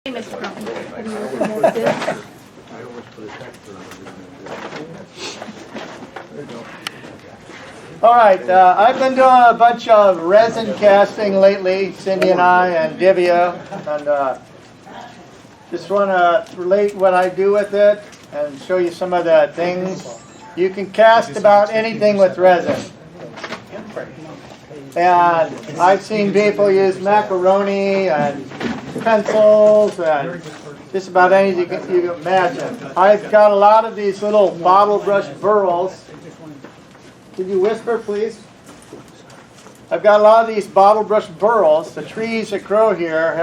Mr. Crumpton. All right, I've been doing a bunch of resin casting lately, Cindy and I and Divya, and just want to relate what I do with it and show you some of the things. You can cast about anything with resin. And I've seen people use macaroni and pencils and just about anything you can imagine. I've got a lot of these little bottle brush burls. Could you whisper, please? I've got a lot of these bottle brush burls. The trees that grow here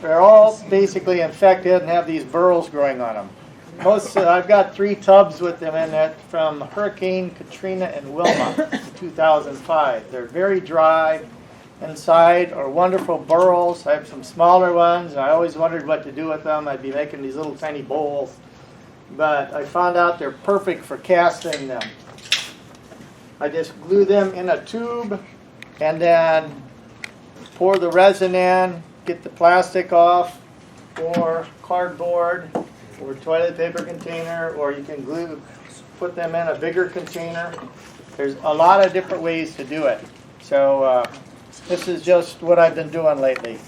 they're all basically infected and have these burls growing on them. I've got 3 tubs with them in it from Hurricane Katrina and Wilma in 2005. They're very dry inside, are wonderful burls. I have some smaller ones. I always wondered what to do with them. I'd be making these little tiny bowls. But I found out they're perfect for casting them. I just glue them in a tube and then pour the resin in, get the plastic off, or cardboard, or toilet paper container, or you can put them in a bigger container. There's a lot of different ways to do it. So this is just what I've been doing lately.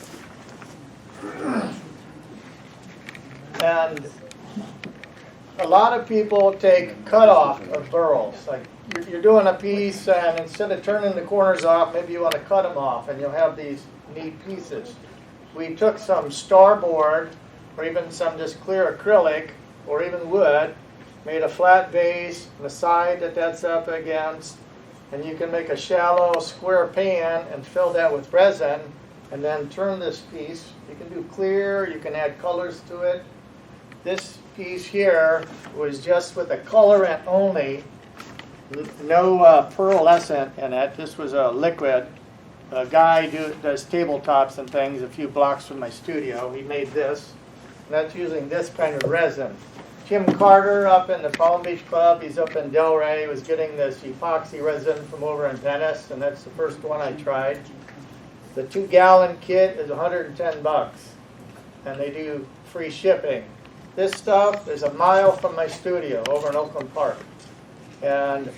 And a lot of people take cutoff of burls. Like you're doing a piece, and instead of turning the corners off, maybe you want to cut them off, and you'll have these neat pieces. We took some starboard, or even some just clear acrylic, or even wood, made a flat base, and a side that's up against, and you can make a shallow square pan and fill that with resin, and then turn this piece. You can do clear, you can add colors to it. This piece here was just with a colorant only, no pearlescent in it. This was a liquid. A guy does tabletops and things a few blocks from my studio. He made this. And that's using this kind of resin. Jim Carter up in the Palm Beach Club, he's up in Delray, was getting this epoxy resin from over in Venice, and that's the first one I tried. The 2-gallon kit is $110, and they do free shipping. This stuff is a mile from my studio over in Oakland Park. And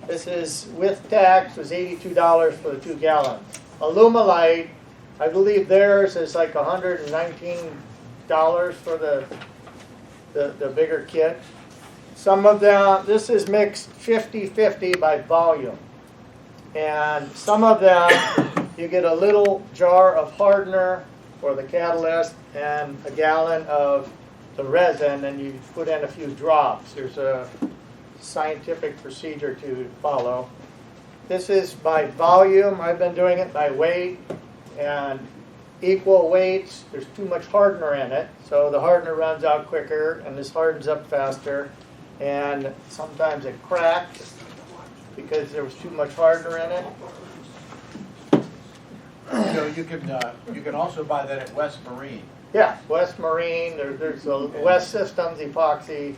this is, with tax, was $82 for the 2 gallons. Alumalite, I believe theirs is like $119 for the bigger kit. Some of them, this is mixed 50-50 by volume. And some of them, you get a little jar of hardener for the catalyst and a gallon of the resin, and you put in a few drops. There's a scientific procedure to follow. This is by volume. I've been doing it by weight, and equal weights. There's too much hardener in it, so the hardener runs out quicker, and this hardens up faster. And sometimes it cracked because there was too much hardener in it. So you can also buy that at West Marine. Yeah, West Marine, there's a West Systems epoxy.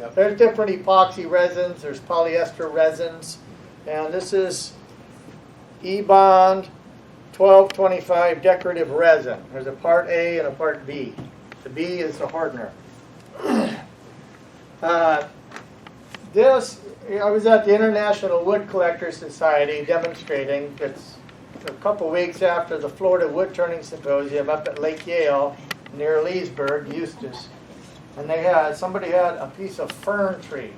Yep. There's different epoxy resins. There's polyester resins. And this is E-Bond 1225 decorative resin. There's a part A and a part B. The B is the hardener. I was at the International Wood Collectors Society demonstrating. It's a couple weeks after the Florida Wood Turning Symposium up at Lake Yale near Leesburg, Eustis. And somebody had a piece of fern tree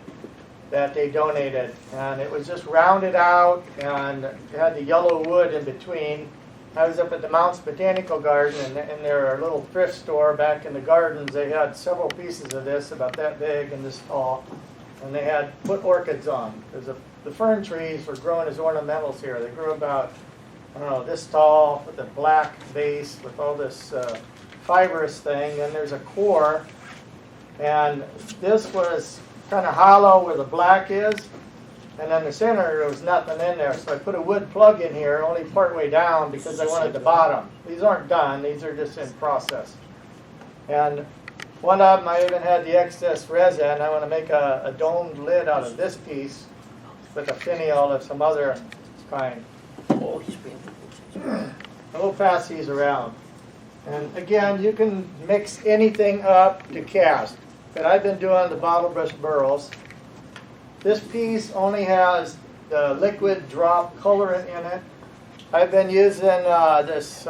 that they donated, and it was just rounded out, and it had the yellow wood in between. I was up at the Mounts Botanical Garden, and in their little thrift store back in the gardens, they had several pieces of this about that big and this tall, and they had put orchids on, because the fern trees were growing as ornamentals here. They grew about, I don't know, this tall with a black base with all this fibrous thing, and there's a core, and this was kind of hollow where the black is, and in the center there was nothing in there, so I put a wood plug in here only part way down because I wanted the bottom. These aren't done, these are just in process. And one of them I even had the excess resin. I want to make a domed lid out of this piece with a finial of some other kind. And we'll pass these around. And again, you can mix anything up to cast. But I've been doing the bottle brush burls. This piece only has the liquid drop colorant in it. I've been using this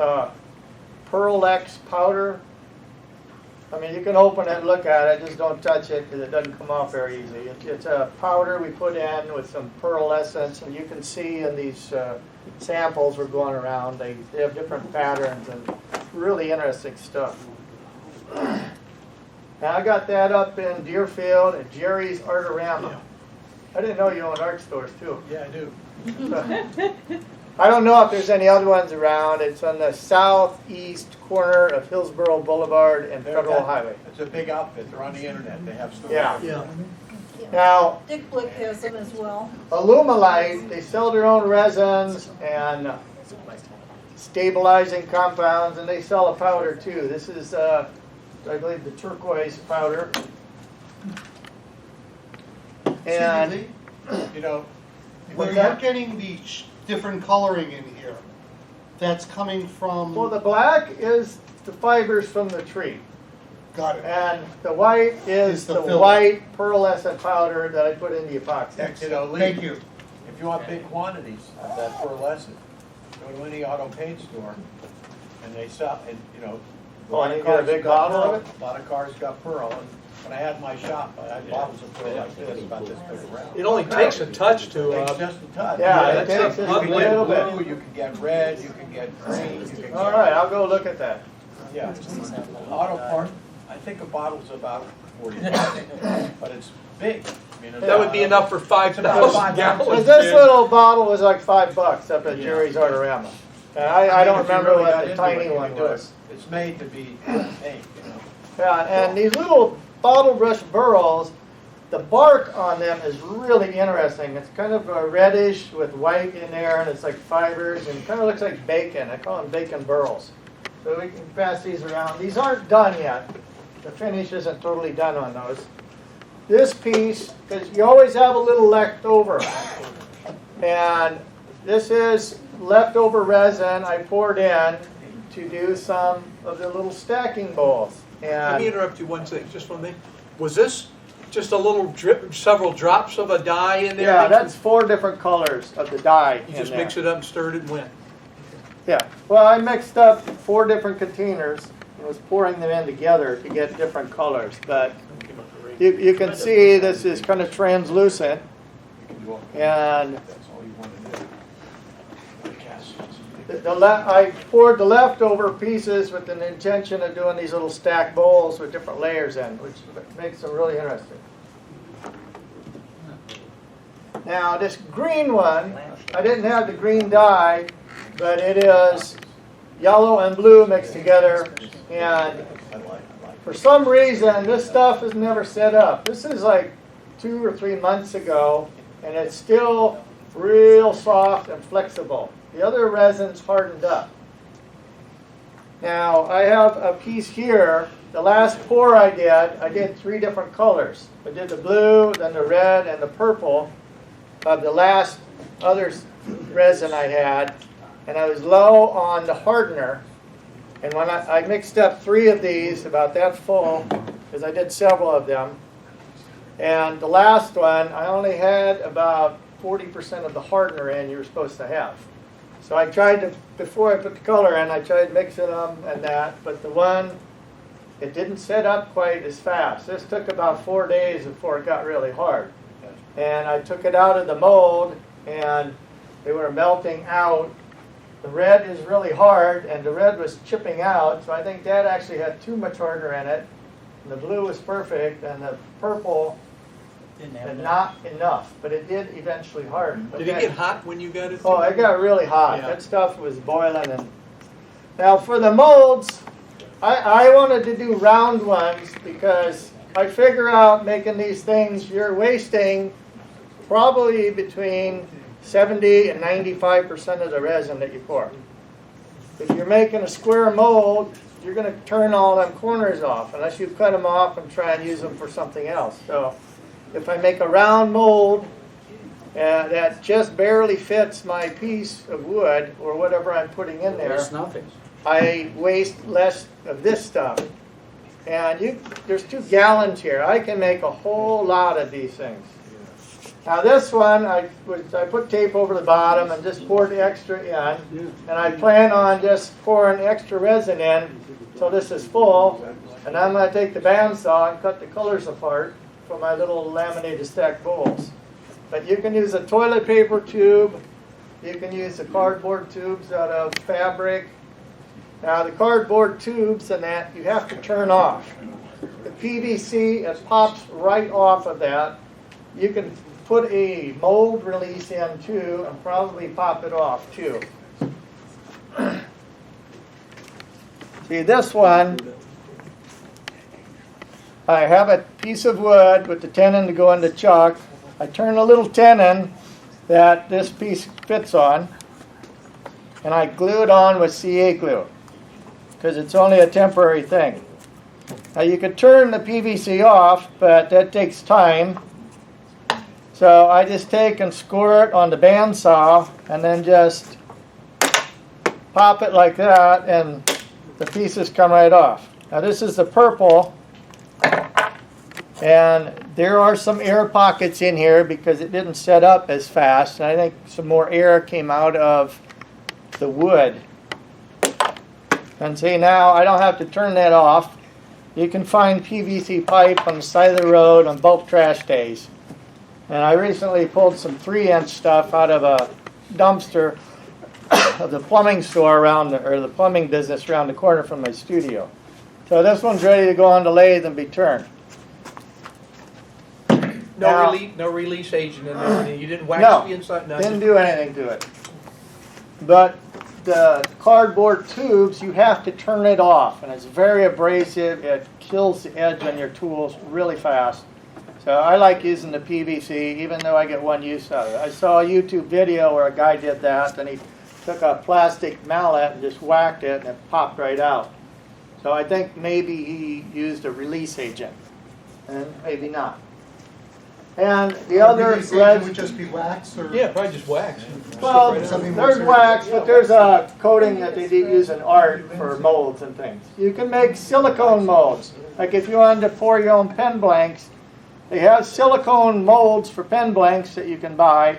Pearl X powder. I mean, you can open it and look at it, just don't touch it because it doesn't come off very easy. It's a powder we put in with some pearl essence, and you can see in these samples we're going around, they have different patterns and really interesting stuff. Now I got that up in Deerfield at Jerry's Artorama. Yeah. I didn't know you owned art stores too. Yeah, I do. I don't know if there's any other ones around. It's on the southeast corner of Hillsborough Boulevard and Federal Highway. It's a big outfit. They're on the internet. They have stores. Yeah. Yeah. Now, Dick Blick has them as well. Alumalite, they sell their own resins and stabilizing compounds, and they sell a powder too. This is, I believe, the turquoise powder. And You know, Where you're getting the different coloring in here, that's coming from, well, the black is the fibers from the tree, got it. and the white is the the filler. white pearlescent powder that I put in the epoxy. you know, Lee, Thank you. if you want big quantities of that pearlescent, go to any auto paint store, and they sell, and you know, Oh, and you get a big bottle of it? A lot of cars got pearl, and when I had my shop, I had bottles of pearl like this, about this big around. It only takes a touch to, It's just a touch. Yeah, Yeah, it that's takes just a unbelievable. little bit. Blue, you can get red, you can get green, you can get. All right, I'll go look at that. Yeah, auto part, I think a bottle's about 40 bucks, but it's big. I mean, that would be enough for 5,000 Because gallons. this little bottle was like $5 up at Jerry's Artorama. And I don't if you remember really what got the into tiny it, you one can do it. was. It's made to be paint, you know. Yeah, and these little bottle brush burls, the bark on them is really interesting. It's kind of a reddish with white in there, and it's like fibers, and it kind of looks like bacon. I call them bacon burls. So we can pass these around. These aren't done yet. The finish isn't totally done on those. This piece, because you always have a little left over. And this is leftover resin I poured in to do some of the little stacking bowls. Let me And interrupt you one second, just one thing. Was this just a little drip, several drops of a dye in there? yeah, that's 4 different colors of the dye You in just there. mix it up, stirred it, and went. Yeah, well, I mixed up 4 different containers and was pouring them in together to get different colors. But you can see this is kind of translucent, You can do all, and that's all you want to do. I poured the leftover pieces with an intention of doing these little stacked bowls with different layers in, which makes them really interesting. Now, this green one, I didn't have the green dye, but it is yellow and blue mixed together, and I like. for some reason, this stuff is never set up. This is like 2 or 3 months ago, and it's still real soft and flexible. The other resin's hardened up. Now, I have a piece here. The last pour I did 3 different colors. I did the blue, then the red, and the purple of the last other resin I had. And I was low on the hardener. And when I mixed up 3 of these, about that full, because I did several of them. And the last one, I only had about 40% of the hardener in you were supposed to have. So I tried to, before I put the color in, I tried mixing them and that, but the one, it didn't set up quite as fast. This took about 4 days before it got really hard. And I took it out of the mold, and they were melting out. The red is really hard, and the red was chipping out, so I think that actually had too much hardener in it. And the blue was perfect, and the purple had not enough, but it did eventually harden. Did it get hot when you got it? Oh, it got really hot. Yeah. That stuff was boiling. And now for the molds, I wanted to do round ones because I figure out making these things, you're wasting probably between 70 and 95% of the resin that you pour. If you're making a square mold, you're going to turn all them corners off unless you cut them off and try and use them for something else. So if I make a round mold that just barely fits my piece of wood or whatever I'm putting in there, It's nothing. I waste less of this stuff. And there's 2 gallons here. I can make a whole lot of these things. Now this one, I put tape over the bottom and just poured extra in. And I plan on just pouring extra resin in so this is full. And I'm going to take the bandsaw and cut the colors apart for my little laminated stack bowls. But you can use a toilet paper tube. You can use the cardboard tubes out of fabric. Now the cardboard tubes and that, you have to turn off. The PVC, it pops right off of that. You can put a mold release in too and probably pop it off too. See this one, I have a piece of wood with the tenon to go into chuck. I turn a little tenon that this piece fits on, and I glue it on with CA glue because it's only a temporary thing. Now you could turn the PVC off, but that takes time. So I just take and score it on the bandsaw and then just pop it like that, and the pieces come right off. Now this is the purple, and there are some air pockets in here because it didn't set up as fast, and I think some more air came out of the wood. And see, now I don't have to turn that off. You can find PVC pipe on the side of the road on bulk trash days. And I recently pulled some 3-inch stuff out of a dumpster of the plumbing store or the plumbing business around the corner from my studio. So this one's ready to go on the lathe and be turned. Now, No release agent in there. You didn't wax No, the inside. didn't do anything to it. But the cardboard tubes, you have to turn it off, and it's very abrasive. It kills the edge on your tools really fast. So I like using the PVC, even though I get one use out of it. I saw a YouTube video where a guy did that, and he took a plastic mallet and just whacked it, and it popped right out. So I think maybe he used a release agent, and maybe not. And the other It would just be wax or? Yeah, probably just wax. well, Something more there's serious. wax, but there's a coating that they use in art for molds and things. You can make silicone molds. Like if you wanted to pour your own pen blanks, they have silicone molds for pen blanks that you can buy.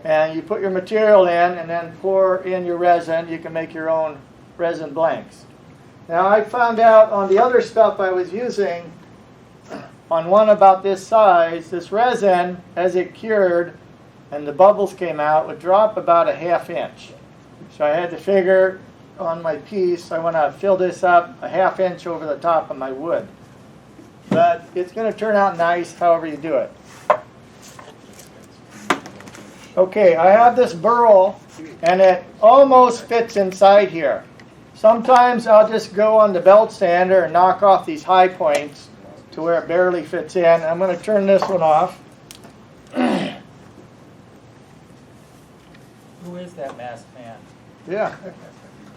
And you put your material in and then pour in your resin. You can make your own resin blanks. Now I found out on the other stuff I was using, on one about this size, this resin, as it cured and the bubbles came out, would drop about a 1/2 inch. So I had to figure on my piece, I want to fill this up a 1/2 inch over the top of my wood. But it's going to turn out nice however you do it. Okay, I have this burl, and it almost fits inside here. Sometimes I'll just go on the belt sander and knock off these high points to where it barely fits in. I'm going to turn this one off. Who is that masked man? Yeah.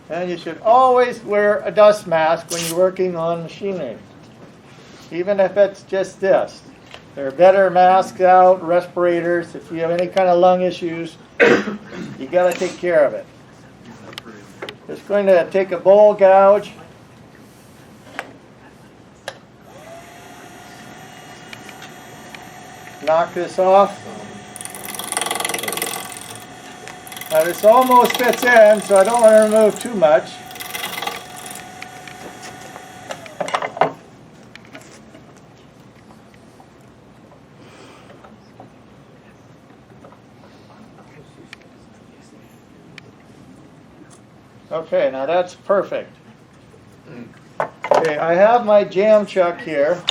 And you should always wear a dust mask when you're working on machinery, even if it's just this. There are better masks out, respirators. If you have any kind of lung issues, you got to take care of it. Just going to take a bowl gouge. Knock this off. Now this almost fits in, so I don't want to remove too much. Okay, now that's perfect. Okay, I have my jam chuck here.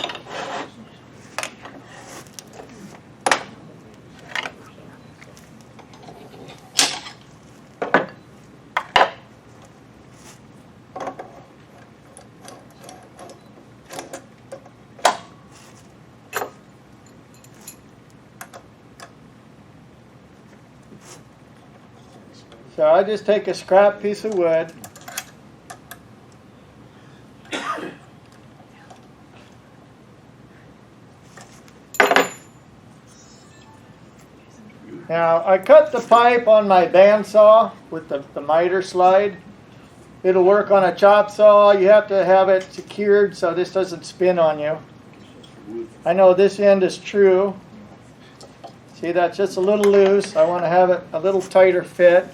So I just take a scrap piece of wood. Now I cut the pipe on my bandsaw with the miter slide, It'll work on a chop saw. You have to have it secured so this doesn't spin on you. I know this end is true. See, that's just a little loose. I want to have it a little tighter fit.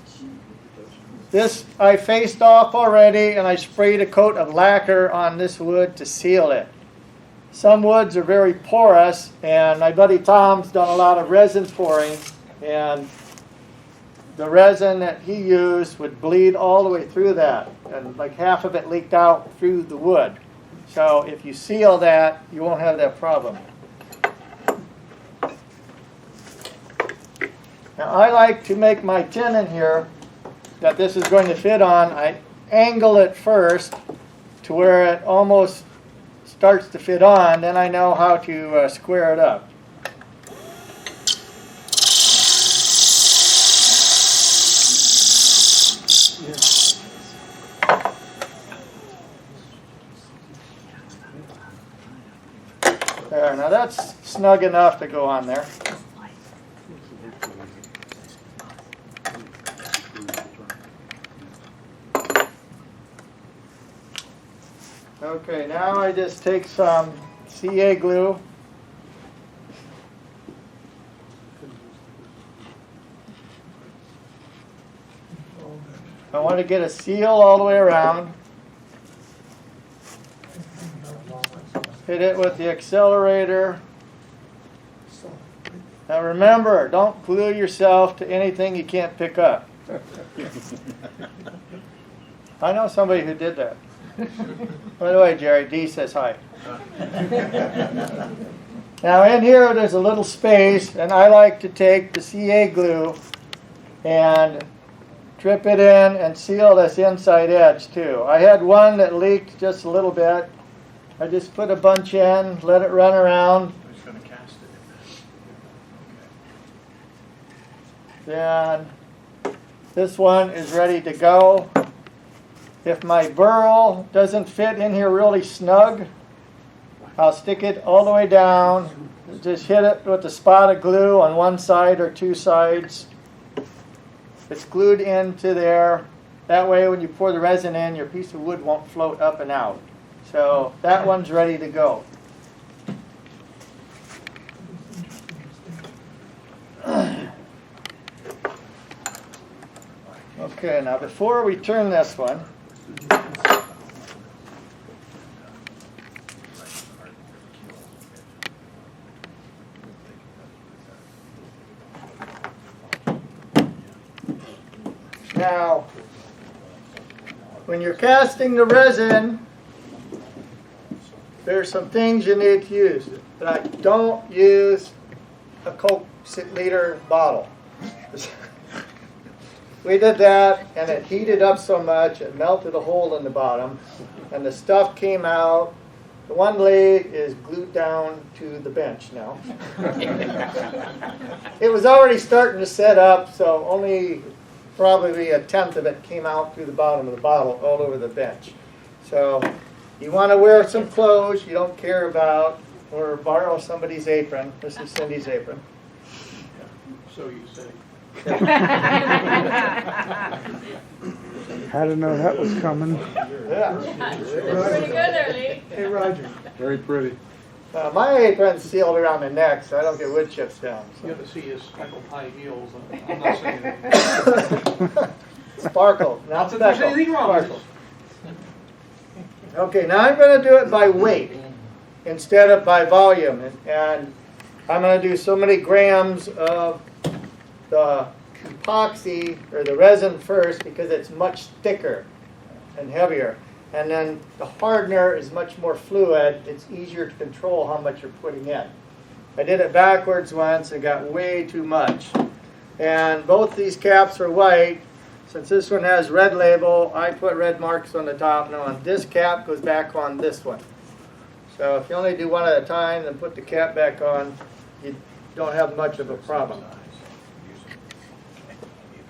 This I faced off already, and I sprayed a coat of lacquer on this wood to seal it. Some woods are very porous, and my buddy Tom's done a lot of resin pouring, and the resin that he used would bleed all the way through that, and like half of it leaked out through the wood. So if you seal that, you won't have that problem. Now I like to make my tenon here that this is going to fit on. I angle it first to where it almost starts to fit on, then I know how to square it up. There, now that's snug enough to go on there. Okay, now I just take some CA glue. I want to get a seal all the way around. Hit it with the accelerator. Now remember, don't glue yourself to anything you can't pick up. I know somebody who did that. By the way, Jerry, D says hi. Now in here there's a little space, and I like to take the CA glue and drip it in and seal this inside edge too. I had one that leaked just a little bit. I just put a bunch in, let it run around. I'm just going to cast it. Then this one is ready to go. If my burl doesn't fit in here really snug, I'll stick it all the way down. Just hit it with a spot of glue on one side or two sides. It's glued into there. That way when you pour the resin in, your piece of wood won't float up and out. So that one's ready to go. Okay, now before we turn this one, now, when you're casting the resin, there's some things you need to use. Like, don't use a Coke liter bottle. We did that, and it heated up so much, it melted a hole in the bottom, and the stuff came out. The one leg is glued down to the bench now. It was already starting to set up, so only probably a tenth of it came out through the bottom of the bottle all over the bench. So you want to wear some clothes you don't care about, or borrow somebody's apron. This is Cindy's apron. So you say. Had to know that was coming. Yeah. Pretty good there, Lee. Hey, Roger, Very pretty. My apron's sealed around the neck, so I don't get wood chips down. you have to see his speckled high heels. I'm not saying it. Sparkle, not Not that there's speckle. anything wrong with Sparkle. Okay, now I'm going to do it by weight instead of by volume. And I'm going to do so many grams of the epoxy or the resin first because it's much thicker and heavier. And then the hardener is much more fluid. It's easier to control how much you're putting in. I did it backwards once and got way too much. And both these caps are white. Since this one has red label, I put red marks on the top. Now on this cap goes back on this one. So if you only do one at a time, then put the cap back on, you don't have much of a problem.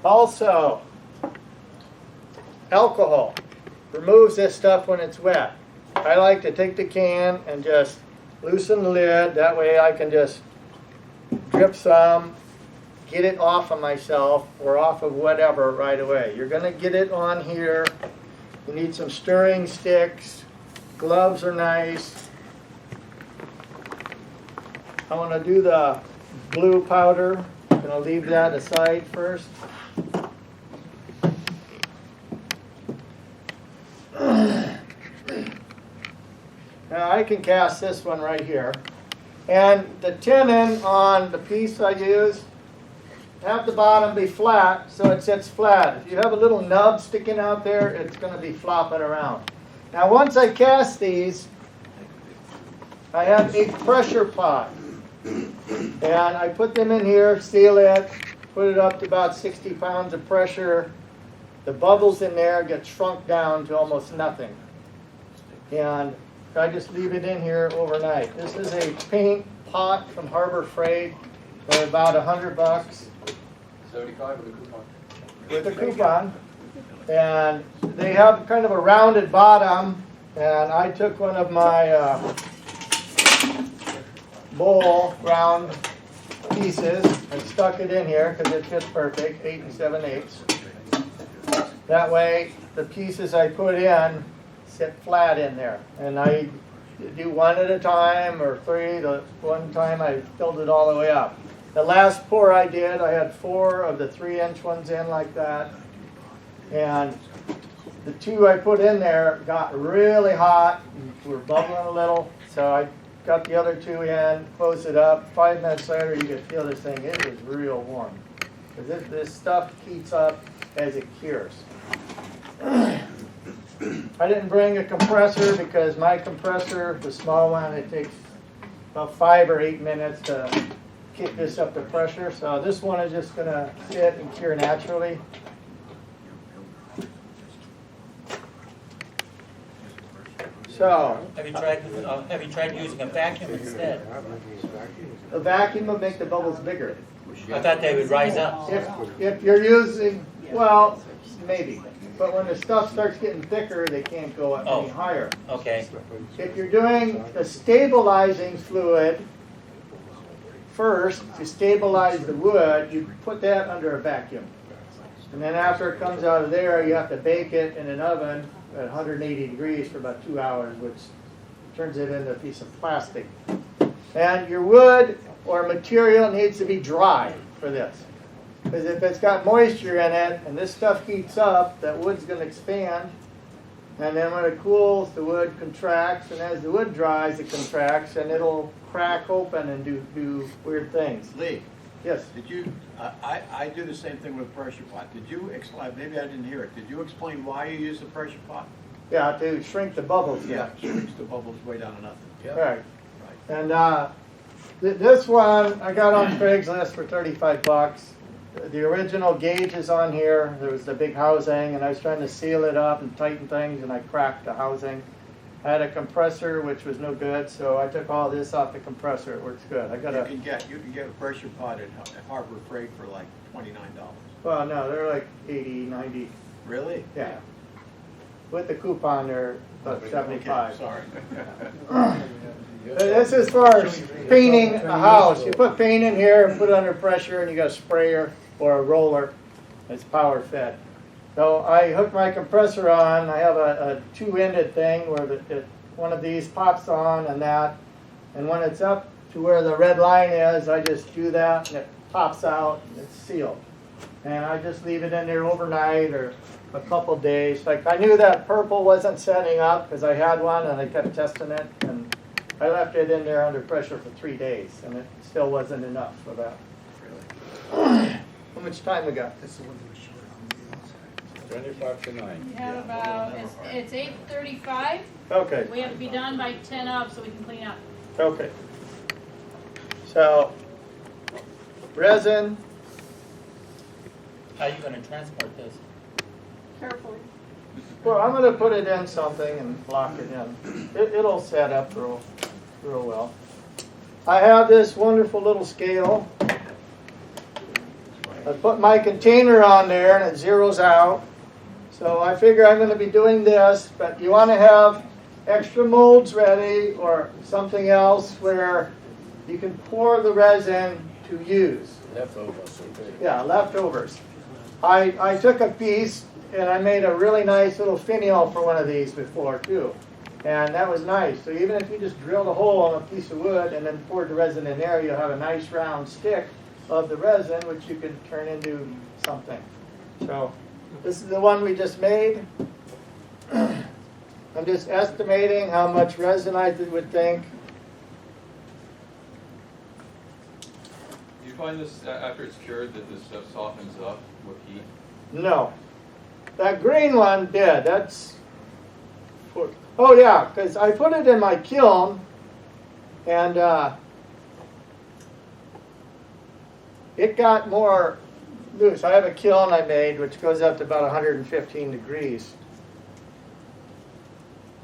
Also, alcohol removes this stuff when it's wet. I like to take the can and just loosen the lid. That way I can just drip some, get it off of myself or off of whatever right away. You're going to get it on here You need some stirring sticks. Gloves are nice. I want to do the blue powder. I'm going to leave that aside first. Now I can cast this one right here. And the tenon on the piece I use, have the bottom be flat so it sits flat. If you have a little nub sticking out there, it's going to be flopping around. Now once I cast these, I have a pressure pot. And I put them in here, seal it, put it up to about 60 pounds of pressure. The bubbles in there get shrunk down to almost nothing. And I just leave it in here overnight. This is a paint pot from Harbor Freight. They're about $100. 75 with a coupon. With a coupon. And they have kind of a rounded bottom. And I took one of my bowl round pieces and stuck it in here because it fits perfect, 8 7/8. That way the pieces I put in sit flat in there. And I do one at a time or three. The one time I filled it all the way up. The last pour I did, I had 4 of the 3-inch ones in like that. And the 2 I put in there got really hot and were bubbling a little. So I got the other 2 in, closed it up. 5 minutes later, you could feel this thing. It was real warm. Because this stuff heats up as it cures. I didn't bring a compressor because my compressor, the small one, it takes about 5 or 8 minutes to get this up to pressure. So this one is just going to sit and cure naturally. So Have you tried using a vacuum instead? a vacuum will make the bubbles bigger. I thought they would rise up. If you're using, well, maybe. But when the stuff starts getting thicker, they can't go up any higher. Okay. If you're doing the stabilizing fluid first to stabilize the wood, you put that under a vacuum. And then after it comes out of there, you have to bake it in an oven at 180 degrees for about 2 hours, which turns it into a piece of plastic. And your wood or material needs to be dry for this. Because if it's got moisture in it and this stuff heats up, that wood's going to expand. And then when it cools, the wood contracts. And as the wood dries, it contracts. And it'll crack open and do weird things. Lee, Yes. did you, I do the same thing with a pressure pot. Did you explain, maybe I didn't hear it, did you explain why you use the pressure pot? Yeah, to shrink the bubbles. Yeah, shrinks the bubbles way down to nothing. Right. And this one I got on Craigslist for $35. The original gauge is on here. There was the big housing, and I was trying to seal it up and tighten things, and I cracked the housing. I had a compressor, which was no good, so I took all this off the compressor. It works good. I got You can get a pressure pot at Harbor Freight for like $29. well, no, they're like 80, 90. Really? Yeah. With the coupon, they're about 75. Okay, sorry. This is for painting a house. You put paint in here, put it under pressure, and you got a sprayer or a roller. It's power fed. So I hook my compressor on. I have a 2-ended thing where one of these pops on and that. And when it's up to where the red line is, I just do that and it pops out and it's sealed. And I just leave it in there overnight or a couple days. Like I knew that purple wasn't setting up because I had one and I kept testing it. And I left it in there under pressure for 3 days and it still wasn't enough for that. How much time we got? This is 25 to 9. We have about, it's 8:35. Okay. We have to be done by 10 up so we can clean up. Okay. So, resin. How are you going to transport this? Carefully. Well, I'm going to put it in something and lock it in. It'll set up real well. I have this wonderful little scale. I put my container on there and it zeroes out. So I figure I'm going to be doing this, but you want to have extra molds ready or something else where you can pour the resin to use. Leftovers, okay. Yeah, leftovers. I took a piece and I made a really nice little finial for one of these before too. And that was nice. So even if you just drilled a hole on a piece of wood and then poured the resin in there, you'll have a nice round stick of the resin, which you can turn into something. So this is the one we just made. I'm just estimating how much resin I would think. Do you find this, after it's cured, that this stuff softens up with heat? No. That green one did. That's... Oh yeah, because I put it in my kiln and it got more loose. I have a kiln I made which goes up to about 115 degrees.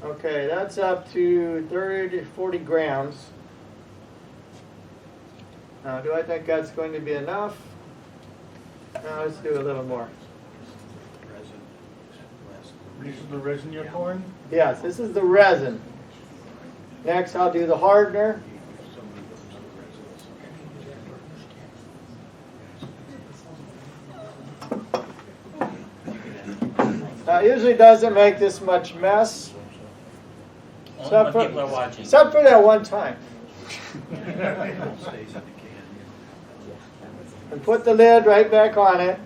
Okay, that's up to 30 to 40 grams. Now, do I think that's going to be enough? No, let's do a little more. This is the resin you're pouring? Yes, this is the resin. Next, I'll do the hardener. Now, it usually doesn't make this much mess. Only when people are watching. Except for that one time. And put the lid right back on it.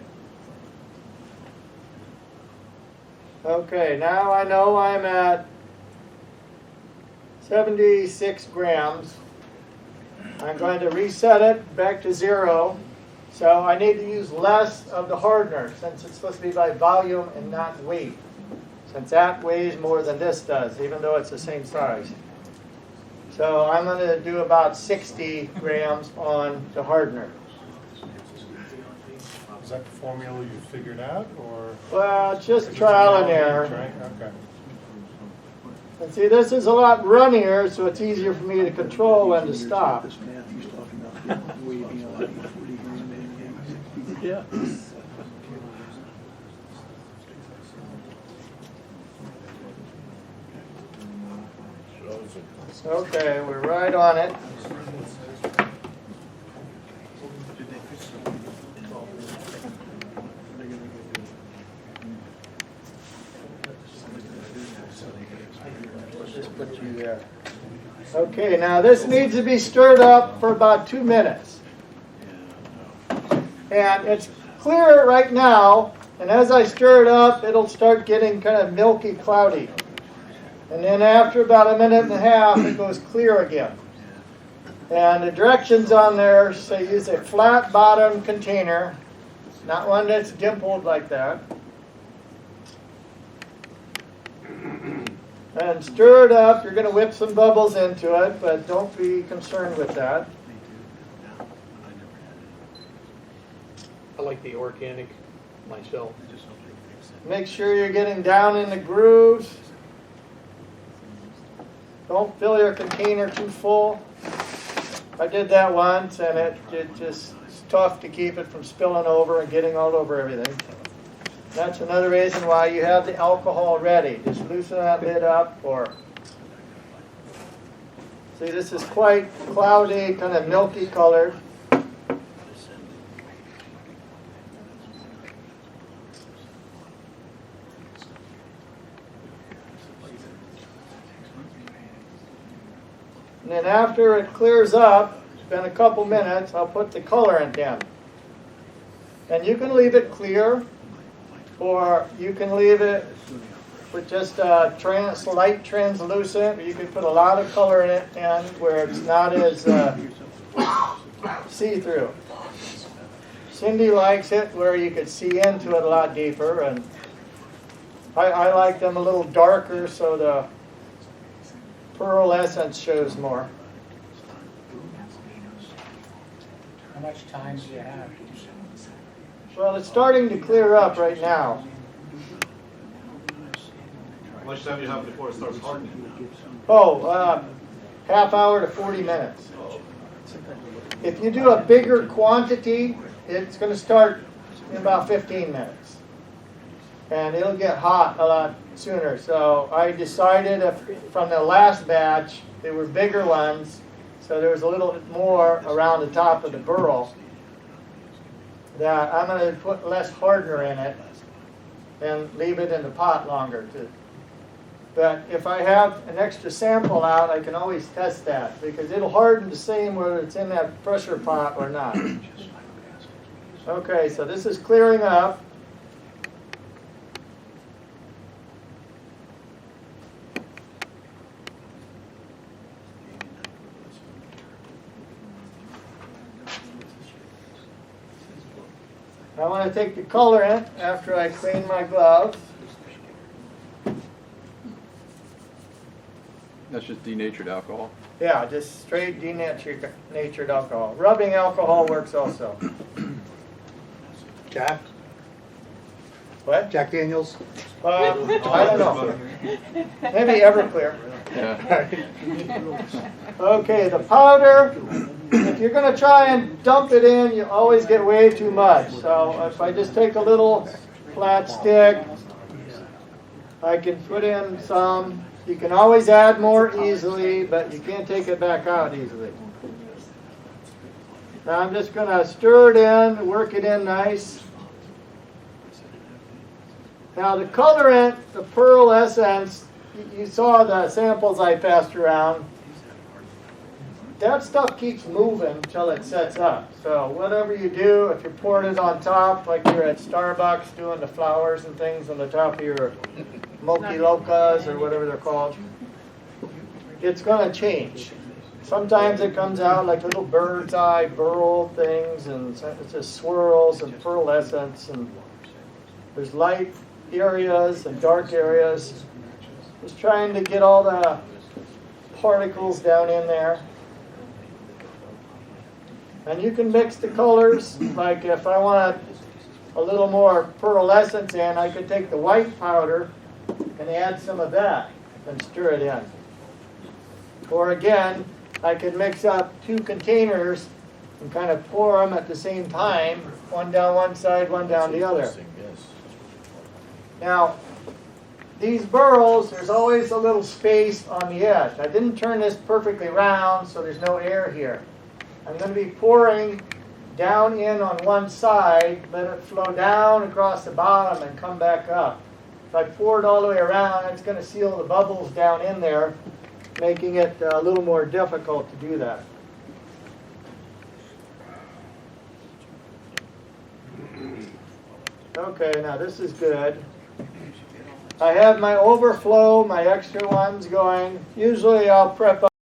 Okay, now I know I'm at 76 grams. I'm going to reset it back to 0. So I need to use less of the hardener since it's supposed to be by volume and not weight. Since that weighs more than this does, even though it's the same size. So I'm going to do about 60 grams on the hardener. Is that the formula you figured out, or? Well, it's just trial and error. Okay. And see, this is a lot runnier, so it's easier for me to control when to stop. Yeah. Okay, we're right on it. Just put you there. Okay, now this needs to be stirred up for about 2 minutes. And it's clear right now, and as I stir it up, it'll start getting kind of milky, cloudy. And then after about 1.5 minutes, it goes clear again. And the directions on there say use a flat bottom container, not one that's dimpled like that. And stir it up. You're going to whip some bubbles into it, but don't be concerned with that. I like the organic myself. Make sure you're getting down in the grooves. Don't fill your container too full. I did that once, and it just it's tough to keep it from spilling over and getting all over everything. That's another reason why you have the alcohol ready. Just loosen that lid up. Or see, this is quite cloudy, kind of milky colored. And then after it clears up, it's been a couple minutes, I'll put the colorant in. And you can leave it clear, or you can leave it with just light translucent, or you can put a lot of color in it and where it's not as see-through. Cindy likes it where you could see into it a lot deeper, and I like them a little darker so the pearl essence shows more. How much time do you have? Well, it's starting to clear up right now. How much time do you have before it starts hardening? Oh, half hour to 40 minutes. If you do a bigger quantity, it's going to start in about 15 minutes. And it'll get hot a lot sooner. So I decided from the last batch, they were bigger ones, so there was a little bit more around the top of the burl. that I'm going to put less hardener in it and leave it in the pot longer too. But if I have an extra sample out, I can always test that because it'll harden the same whether it's in that pressure pot or not. Okay, so this is clearing up. I want to take the colorant after I clean my gloves. That's just denatured alcohol. Yeah, just straight denatured alcohol. Rubbing alcohol works also. Jack? What? Jack Daniels? I don't know. Maybe Everclear. Yeah. Okay, the powder, if you're going to try and dump it in, you always get way too much. So if I just take a little flat stick, I can put in some. You can always add more easily, but you can't take it back out easily. Now I'm just going to stir it in, work it in nice. Now the colorant, the pearl essence, you saw the samples I passed around. That stuff keeps moving until it sets up. So whatever you do, if you're pouring it on top, like you're at Starbucks doing the flowers and things on the top of your Mochi Locas or whatever they're called, it's going to change. Sometimes it comes out like little bird's eye burl things, and it just swirls and pearl essence, and there's light areas and dark areas. Just trying to get all the particles down in there. And you can mix the colors, like if I want a little more pearl essence in, I could take the white powder and add some of that and stir it in. Or again, I could mix up 2 containers and kind of pour them at the same time, one down one side, one down the other. Now, these burls, there's always a little space on the edge. I didn't turn this perfectly round, so there's no air here. I'm going to be pouring down in on one side, let it flow down across the bottom and come back up. If I pour it all the way around, it's going to seal the bubbles down in there, making it a little more difficult to do that. Okay, now this is good. I have my overflow, my extra ones going. Usually I'll prep up